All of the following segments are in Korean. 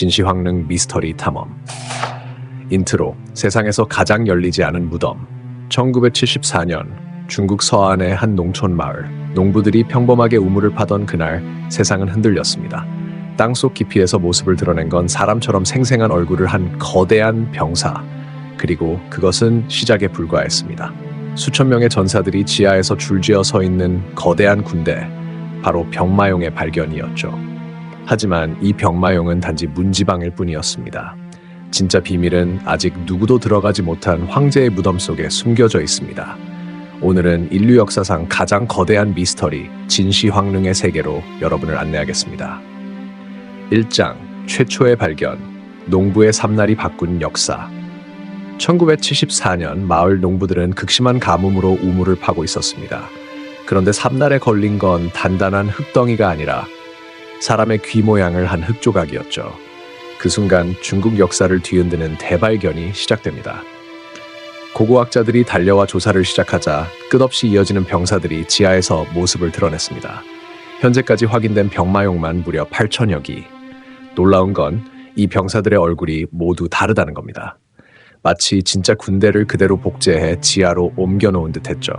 진시황릉 미스터리 탐험. 인트로. 세상에서 가장 열리지 않은 무덤. 1974년 중국 서안의 한 농촌 마을. 농부들이 평범하게 우물을 파던 그날 세상은 흔들렸습니다. 땅속 깊이에서 모습을 드러낸 건 사람처럼 생생한 얼굴을 한 거대한 병사. 그리고 그것은 시작에 불과했습니다. 수천 명의 전사들이 지하에서 줄지어 서 있는 거대한 군대. 바로 병마용의 발견이었죠. 하지만 이 병마용은 단지 문지방일 뿐이었습니다. 진짜 비밀은 아직 누구도 들어가지 못한 황제의 무덤 속에 숨겨져 있습니다. 오늘은 인류 역사상 가장 거대한 미스터리 진시황릉의 세계로 여러분을 안내하겠습니다. 1장 최초의 발견. 농부의 삶날이 바꾼 역사. 1974년 마을 농부들은 극심한 가뭄으로 우물을 파고 있었습니다. 그런데 삶날에 걸린 건 단단한 흙덩이가 아니라 사람의 귀 모양을 한 흙조각이었죠. 그 순간 중국 역사를 뒤흔드는 대발견이 시작됩니다. 고고학자들이 달려와 조사를 시작하자 끝없이 이어지는 병사들이 지하에서 모습을 드러냈습니다. 현재까지 확인된 병마용만 무려 8천여 기. 놀라운 건 이 병사들의 얼굴이 모두 다르다는 겁니다. 마치 진짜 군대를 그대로 복제해 지하로 옮겨놓은 듯했죠.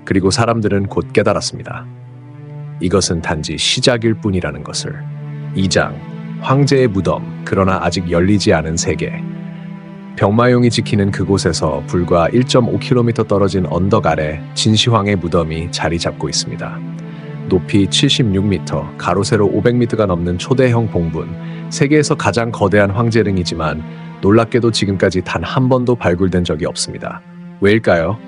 그리고 사람들은 곧 깨달았습니다. 이것은 단지 시작일 뿐이라는 것을. 2장 황제의 무덤, 그러나 아직 열리지 않은 세계. 병마용이 지키는 그곳에서 불과 1.5km 떨어진 언덕 아래 진시황의 무덤이 자리 잡고 있습니다. 높이 76m, 가로 세로 500m가 넘는 초대형 봉분, 세계에서 가장 거대한 황제릉이지만 놀랍게도 지금까지 단 한 번도 발굴된 적이 없습니다. 왜일까요?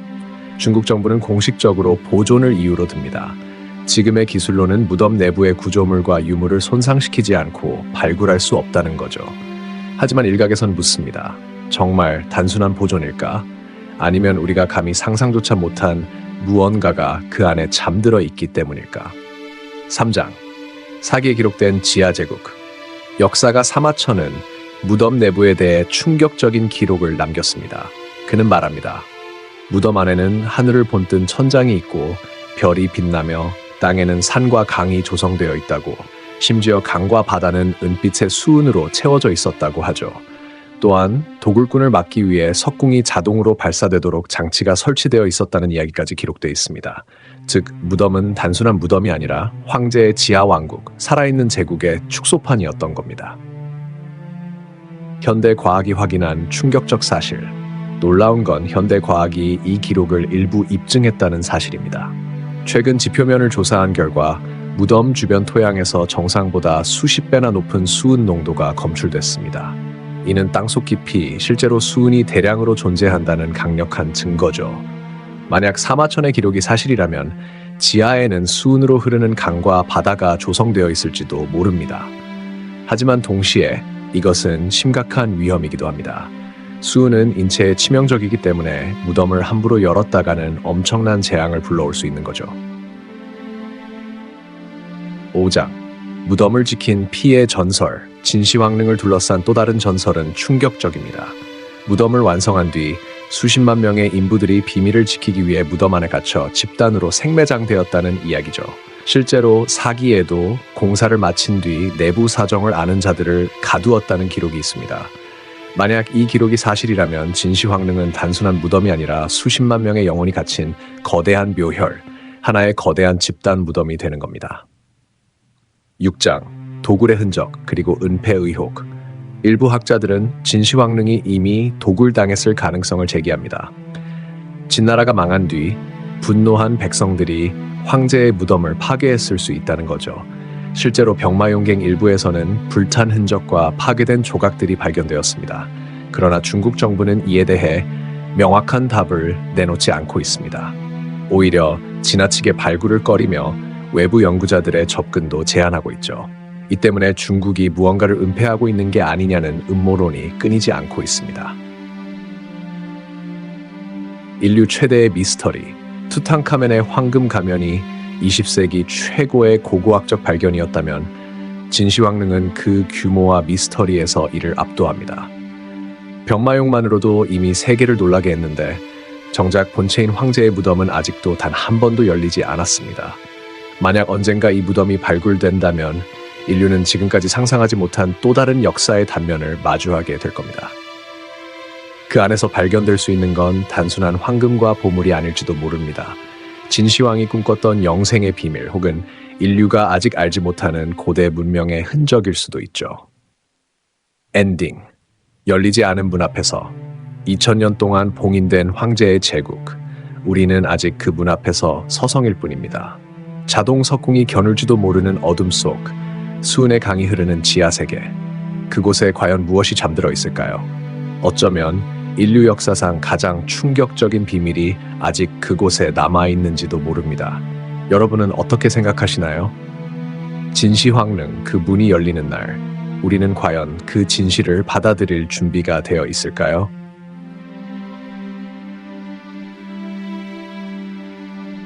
중국 정부는 공식적으로 보존을 이유로 듭니다. 지금의 기술로는 무덤 내부의 구조물과 유물을 손상시키지 않고 발굴할 수 없다는 거죠. 하지만 일각에선 묻습니다. 정말 단순한 보존일까? 아니면 우리가 감히 상상조차 못한 무언가가 그 안에 잠들어 있기 때문일까? 3장 사기에 기록된 지하제국. 역사가 사마천은 무덤 내부에 대해 충격적인 기록을 남겼습니다. 그는 말합니다. 무덤 안에는 하늘을 본뜬 천장이 있고 별이 빛나며 땅에는 산과 강이 조성되어 있다고, 심지어 강과 바다는 은빛의 수은으로 채워져 있었다고 하죠. 또한 도굴꾼을 막기 위해 석궁이 자동으로 발사되도록 장치가 설치되어 있었다는 이야기까지 기록되어 있습니다. 즉, 무덤은 단순한 무덤이 아니라 황제의 지하왕국, 살아있는 제국의 축소판이었던 겁니다. 현대 과학이 확인한 충격적 사실. 놀라운 건 현대 과학이 이 기록을 일부 입증했다는 사실입니다. 최근 지표면을 조사한 결과 무덤 주변 토양에서 정상보다 수십 배나 높은 수은 농도가 검출됐습니다. 이는 땅속 깊이 실제로 수은이 대량으로 존재한다는 강력한 증거죠. 만약 사마천의 기록이 사실이라면 지하에는 수은으로 흐르는 강과 바다가 조성되어 있을지도 모릅니다. 하지만 동시에 이것은 심각한 위험이기도 합니다. 수은은 인체에 치명적이기 때문에 무덤을 함부로 열었다가는 엄청난 재앙을 불러올 수 있는 거죠. 5장 무덤을 지킨 피의 전설. 진시황릉을 둘러싼 또 다른 전설은 충격적입니다. 무덤을 완성한 뒤 수십만 명의 인부들이 비밀을 지키기 위해 무덤 안에 갇혀 집단으로 생매장되었다는 이야기죠. 실제로 사기에도 공사를 마친 뒤 내부 사정을 아는 자들을 가두었다는 기록이 있습니다. 만약 이 기록이 사실이라면 진시황릉은 단순한 무덤이 아니라 수십만 명의 영혼이 갇힌 거대한 묘혈, 하나의 거대한 집단 무덤이 되는 겁니다. 6장 도굴의 흔적 그리고 은폐 의혹. 일부 학자들은 진시황릉이 이미 도굴당했을 가능성을 제기합니다. 진나라가 망한 뒤 분노한 백성들이 황제의 무덤을 파괴했을 수 있다는 거죠. 실제로 병마용갱 일부에서는 불탄 흔적과 파괴된 조각들이 발견되었습니다. 그러나 중국 정부는 이에 대해 명확한 답을 내놓지 않고 있습니다. 오히려 지나치게 발굴을 꺼리며 외부 연구자들의 접근도 제한하고 있죠. 이 때문에 중국이 무언가를 은폐하고 있는 게 아니냐는 음모론이 끊이지 않고 있습니다. 인류 최대의 미스터리. 투탕카멘의 황금 가면이 20세기 최고의 고고학적 발견이었다면 진시황릉은 그 규모와 미스터리에서 이를 압도합니다. 병마용만으로도 이미 세계를 놀라게 했는데 정작 본체인 황제의 무덤은 아직도 단 한 번도 열리지 않았습니다. 만약 언젠가 이 무덤이 발굴된다면 인류는 지금까지 상상하지 못한 또 다른 역사의 단면을 마주하게 될 겁니다. 그 안에서 발견될 수 있는 건 단순한 황금과 보물이 아닐지도 모릅니다. 진시황이 꿈꿨던 영생의 비밀 혹은 인류가 아직 알지 못하는 고대 문명의 흔적일 수도 있죠. 엔딩. 열리지 않은 문 앞에서 2000년 동안 봉인된 황제의 제국. 우리는 아직 그 문 앞에서 서성일 뿐입니다. 자동 석궁이 겨눌지도 모르는 어둠 속 수은의 강이 흐르는 지하세계. 그곳에 과연 무엇이 잠들어 있을까요? 어쩌면 인류 역사상 가장 충격적인 비밀이 아직 그곳에 남아있는지도 모릅니다. 여러분은 어떻게 생각하시나요? 진시황릉 그 문이 열리는 날, 우리는 과연 그 진실을 받아들일 준비가 되어 있을까요?